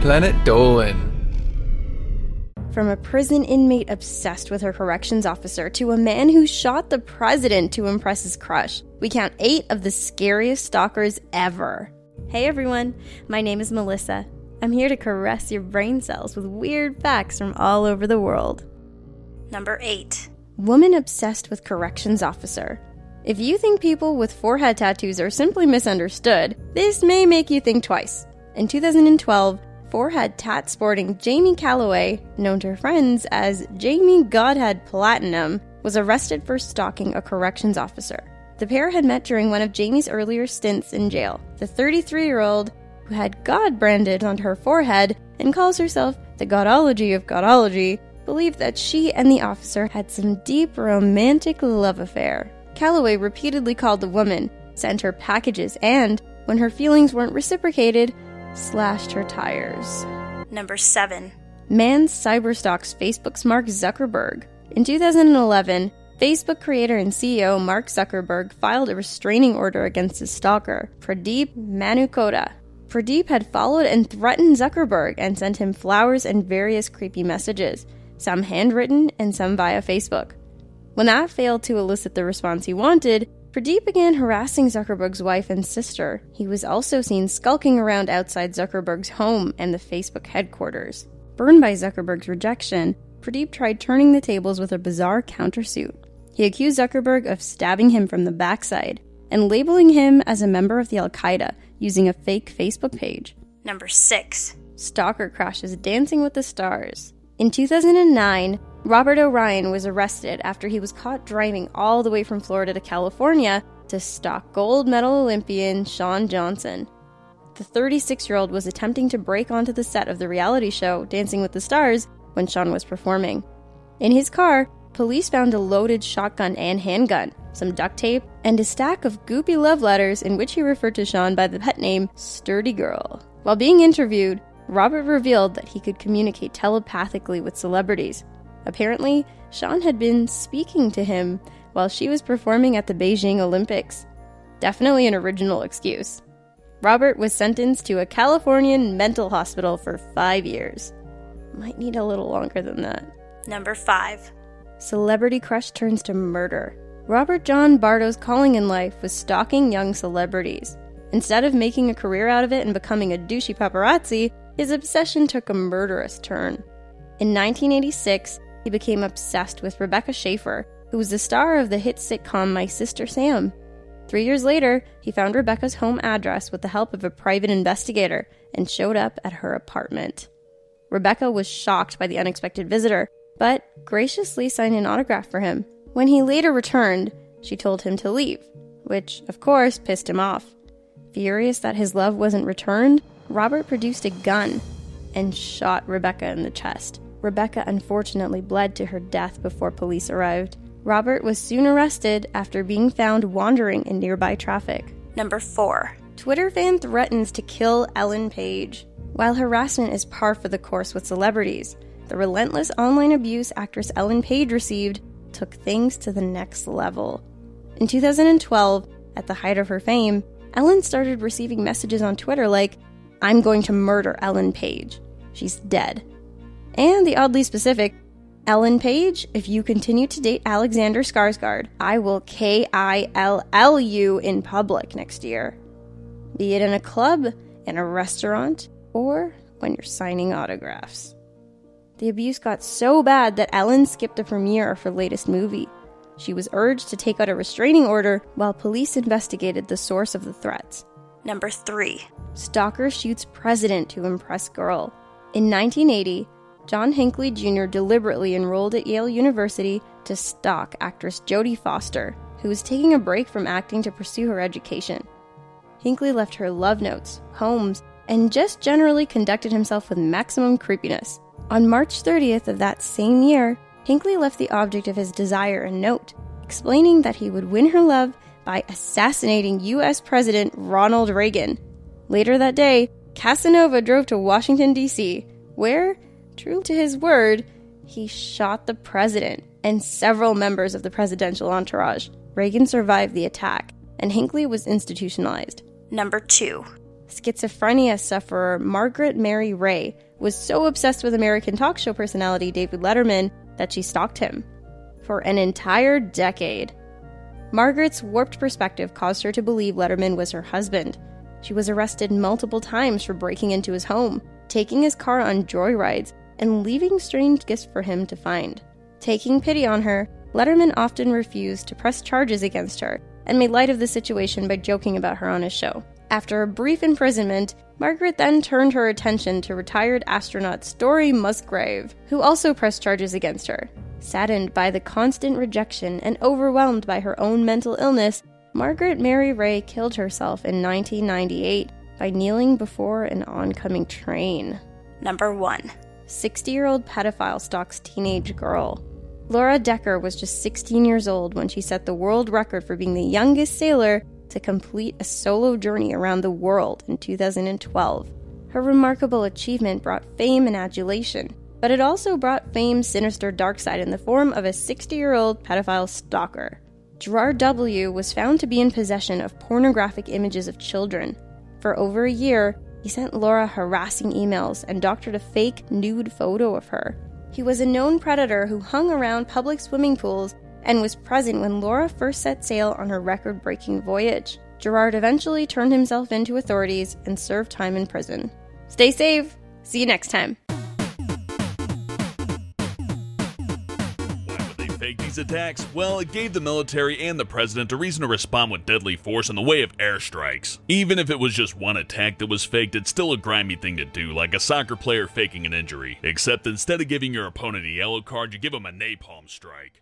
Planet Dolan. From a prison inmate obsessed with her corrections officer to a man who shot the president to impress his crush, we count 8 of the scariest stalkers ever. Hey everyone, my name is Melissa. I'm here to caress your brain cells with weird facts from all over the world. Number 8. Woman obsessed with corrections officer. If you think people with forehead tattoos are simply misunderstood, this may make you think twice. In 2012, forehead tat sporting Jamie Calloway, known to her friends as Jamie Godhead Platinum, was arrested for stalking a corrections officer. The pair had met during one of Jamie's earlier stints in jail. The 33-year-old, who had God branded onto her forehead and calls herself the Godology of Godology, believed that she and the officer had some deep romantic love affair. Calloway repeatedly called the woman, sent her packages, and, when her feelings weren't reciprocated, slashed her tires. Number 7. Man cyberstalks Facebook's Mark Zuckerberg. In 2011, Facebook creator and CEO Mark Zuckerberg filed a restraining order against his stalker, Pradeep Manukota. Pradeep had followed and threatened Zuckerberg and sent him flowers and various creepy messages, some handwritten and some via Facebook. When that failed to elicit the response he wanted, Pradeep began harassing Zuckerberg's wife and sister. He was also seen skulking around outside Zuckerberg's home and the Facebook headquarters. Burned by Zuckerberg's rejection, Pradeep tried turning the tables with a bizarre countersuit. He accused Zuckerberg of stabbing him from the backside and labeling him as a member of the Al-Qaeda using a fake Facebook page. Number 6. Stalker crashes Dancing with the Stars. In 2009, Robert O'Ryan was arrested after he was caught driving all the way from Florida to California to stalk gold medal Olympian Shawn Johnson. The 36-year-old was attempting to break onto the set of the reality show Dancing with the Stars when Shawn was performing. In his car, police found a loaded shotgun and handgun, some duct tape, and a stack of goopy love letters in which he referred to Shawn by the pet name Sturdy Girl. While being interviewed, Robert revealed that he could communicate telepathically with celebrities. Apparently, Shawn had been speaking to him while she was performing at the Beijing Olympics. Definitely an original excuse. Robert was sentenced to a Californian mental hospital for 5 years. Might need a little longer than that. Number 5. Celebrity crush turns to murder. Robert John Bardo's calling in life was stalking young celebrities. Instead of making a career out of it and becoming a douchey paparazzi, his obsession took a murderous turn. In 1986, he became obsessed with Rebecca Schaeffer, who was the star of the hit sitcom My Sister Sam. 3 years later, he found Rebecca's home address with the help of a private investigator and showed up at her apartment. Rebecca was shocked by the unexpected visitor, but graciously signed an autograph for him. When he later returned, she told him to leave, which, of course, pissed him off. Furious that his love wasn't returned, Robert produced a gun and shot Rebecca in the chest. Rebecca unfortunately bled to her death before police arrived. Robert was soon arrested after being found wandering in nearby traffic. Number 4. Twitter fan threatens to kill Ellen Page. While harassment is par for the course with celebrities, the relentless online abuse actress Ellen Page received took things to the next level. In 2012, at the height of her fame, Ellen started receiving messages on Twitter like, "I'm going to murder Ellen Page. She's dead." And the oddly specific, "Ellen Page, if you continue to date Alexander Skarsgård, I will KILL you in public next year." Be it in a club, in a restaurant, or when you're signing autographs. The abuse got so bad that Ellen skipped the premiere of her latest movie. She was urged to take out a restraining order while police investigated the source of the threats. Number 3. Stalker shoots president to impress girl. In 1980, John Hinckley Jr. deliberately enrolled at Yale University to stalk actress Jodie Foster, who was taking a break from acting to pursue her education. Hinckley left her love notes, poems, and just generally conducted himself with maximum creepiness. On March 30th of that same year, Hinckley left the object of his desire a note, explaining that he would win her love by assassinating U.S. President Ronald Reagan. Later that day, Casanova drove to Washington, D.C., where, true to his word, he shot the president and several members of the presidential entourage. Reagan survived the attack, and Hinckley was institutionalized. Number 2. Schizophrenia sufferer Margaret Mary Ray was so obsessed with American talk show personality David Letterman that she stalked him for an entire decade. Margaret's warped perspective caused her to believe Letterman was her husband. She was arrested multiple times for breaking into his home, taking his car on joyrides, and leaving strange gifts for him to find. Taking pity on her, Letterman often refused to press charges against her and made light of the situation by joking about her on his show. After a brief imprisonment, Margaret then turned her attention to retired astronaut Story Musgrave, who also pressed charges against her. Saddened by the constant rejection and overwhelmed by her own mental illness, Margaret Mary Ray killed herself in 1998 by kneeling before an oncoming train. Number 1. 60-year-old pedophile stalks teenage girl. Laura Decker was just 16 years old when she set the world record for being the youngest sailor to complete a solo journey around the world in 2012. Her remarkable achievement brought fame and adulation, but it also brought fame's sinister dark side in the form of a 60-year-old pedophile stalker. Gerard W. was found to be in possession of pornographic images of children. For over a year, he sent Laura harassing emails and doctored a fake nude photo of her. He was a known predator who hung around public swimming pools and was present when Laura first set sail on her record-breaking voyage. Gerard eventually turned himself in to authorities and served time in prison. Stay safe! See you next time! Fake these attacks? Well, it gave the military and the president a reason to respond with deadly force in the way of airstrikes. Even if it was just one attack that was faked, it's still a grimy thing to do, like a soccer player faking an injury. Except instead of giving your opponent a yellow card, you give him a napalm strike.